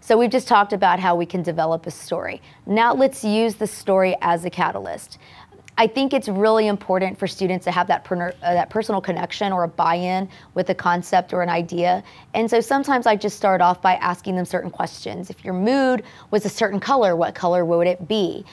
So we've just talked about how we can develop a story. Now let's use the story as a catalyst. I think it's really important for students to have that personal connection or a buy-in with a concept or an idea. And so sometimes I just start off by asking them certain questions. If your mood was a certain color, what color would it be?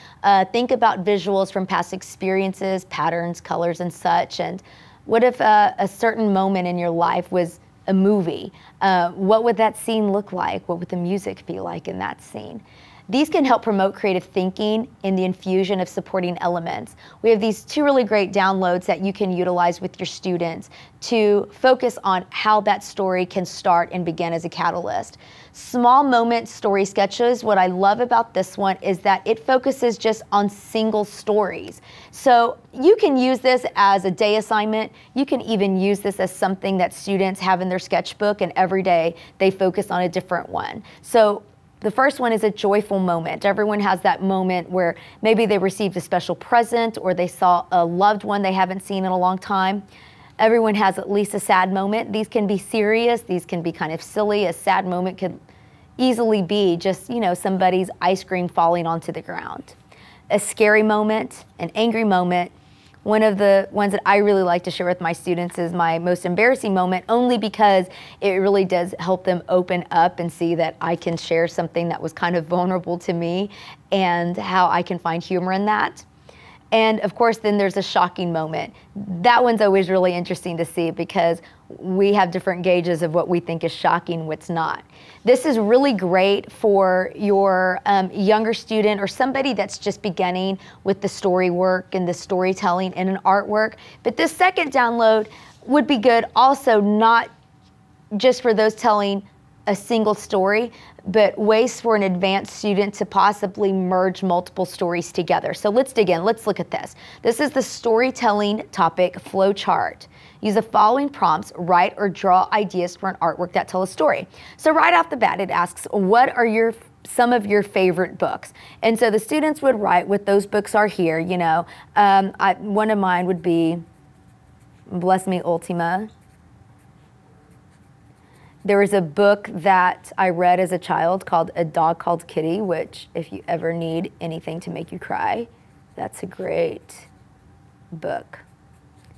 Think about visuals from past experiences, patterns, colors, and such. And what if a certain moment in your life was a movie? What would that scene look like? What would the music be like in that scene? These can help promote creative thinking in the infusion of supporting elements. We have these two really great downloads that you can utilize with your students to focus on how that story can start and begin as a catalyst. Small moment story sketches, what I love about this one is that it focuses just on single stories. So you can use this as a day assignment. You can even use this as something that students have in their sketchbook, and every day they focus on a different one. So the first one is a joyful moment. Everyone has that moment where maybe they received a special present or they saw a loved one they haven't seen in a long time. Everyone has at least a sad moment. These can be serious, these can be kind of silly. A sad moment could easily be just, somebody's ice cream falling onto the ground. A scary moment, an angry moment. One of the ones that I really like to share with my students is my most embarrassing moment, only because it really does help them open up and see that I can share something that was kind of vulnerable to me and how I can find humor in that. And of course, then there's a shocking moment. That one's always really interesting to see because we have different gauges of what we think is shocking, what's not. This is really great for your younger student or somebody that's just beginning with the story work and the storytelling in an artwork. But this second download would be good also not just for those telling a single story, but ways for an advanced student to possibly merge multiple stories together. So let's dig in, let's look at this. This is the storytelling topic flow chart. Use the following prompts, write or draw ideas for an artwork that tell a story. So right off the bat, it asks, what are some of your favorite books? And so the students would write what those books are here. One of mine would be Bless Me Ultima. There was a book that I read as a child called A Dog Called Kitty, which if you ever need anything to make you cry, that's a great book.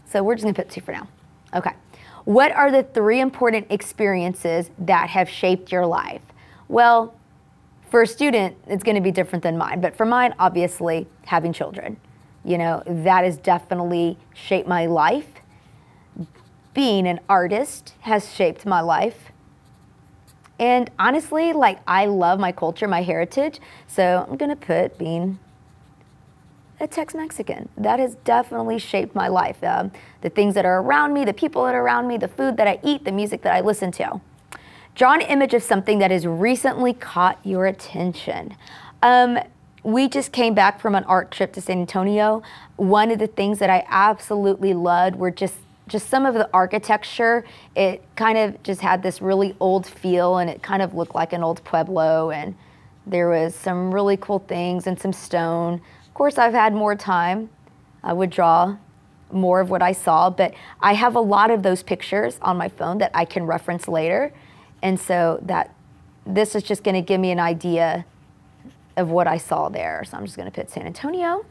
So we're just gonna put 2 for now. Okay. What are the 3 important experiences that have shaped your life? Well, for a student, it's gonna be different than mine, but for mine, obviously, having children. That has definitely shaped my life. Being an artist has shaped my life. And honestly, I love my culture, my heritage, so I'm gonna put being a Tex-Mexican. That has definitely shaped my life. The things that are around me, the people that are around me, the food that I eat, the music that I listen to. Draw an image of something that has recently caught your attention. We just came back from an art trip to San Antonio. One of the things that I absolutely loved were just some of the architecture. It kind of just had this really old feel, and it kind of looked like an old pueblo, and there was some really cool things and some stone. Of course, I've had more time. I would draw more of what I saw, but I have a lot of those pictures on my phone that I can reference later. And so this is just gonna give me an idea of what I saw there. So I'm just gonna put San Antonio.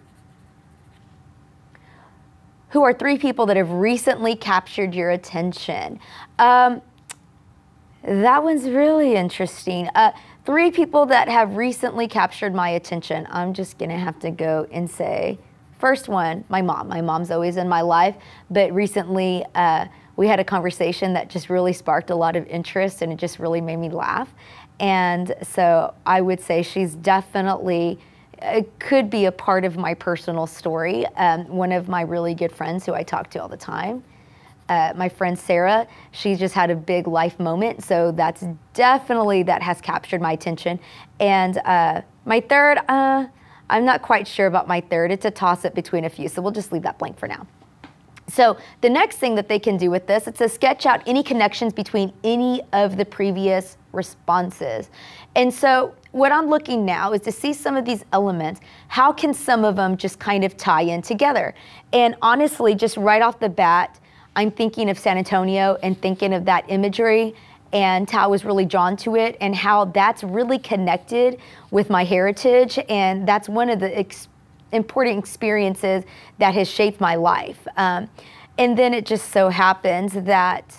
Who are 3 people that have recently captured your attention? That one's really interesting. 3 people that have recently captured my attention. I'm just gonna have to go and say, first one, my mom. My mom's always in my life, but recently we had a conversation that just really sparked a lot of interest, and it just really made me laugh. And so I would say she's definitely could be a part of my personal story. One of my really good friends who I talk to all the time. My friend Sarah, she just had a big life moment, so that has captured my attention. And my third, I'm not quite sure about my third. It's a toss-up between a few, so we'll just leave that blank for now. So the next thing that they can do with this, it's to sketch out any connections between any of the previous responses. And so what I'm looking now is to see some of these elements. How can some of them just kind of tie in together? And honestly, just right off the bat, I'm thinking of San Antonio and thinking of that imagery. and how I was really drawn to it, and how that's really connected with my heritage, and that's one of the important experiences that has shaped my life. And then it just so happens that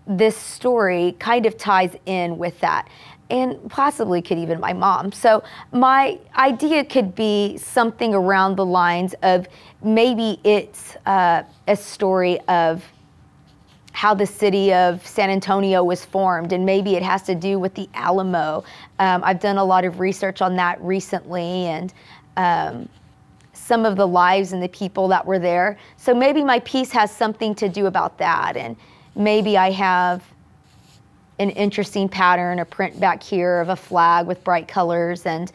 this story kind of ties in with that, and possibly could even my mom. So my idea could be something around the lines of maybe it's a story of how the city of San Antonio was formed, and maybe it has to do with the Alamo. I've done a lot of research on that recently, and some of the lives and the people that were there. So maybe my piece has something to do about that, and maybe I have an interesting pattern, a print back here of a flag with bright colors, and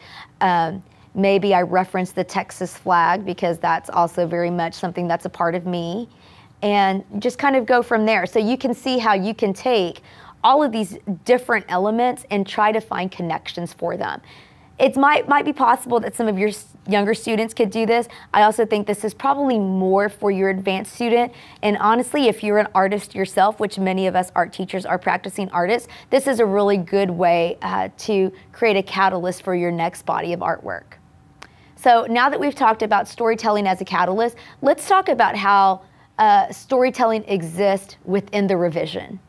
maybe I reference the Texas flag because that's also very much something that's a part of me, and just kind of go from there. So you can see how you can take all of these different elements and try to find connections for them. It might be possible that some of your younger students could do this. I also think this is probably more for your advanced student. And honestly, if you're an artist yourself, which many of us art teachers are practicing artists, this is a really good way to create a catalyst for your next body of artwork. So now that we've talked about storytelling as a catalyst, let's talk about how storytelling exists within the revision.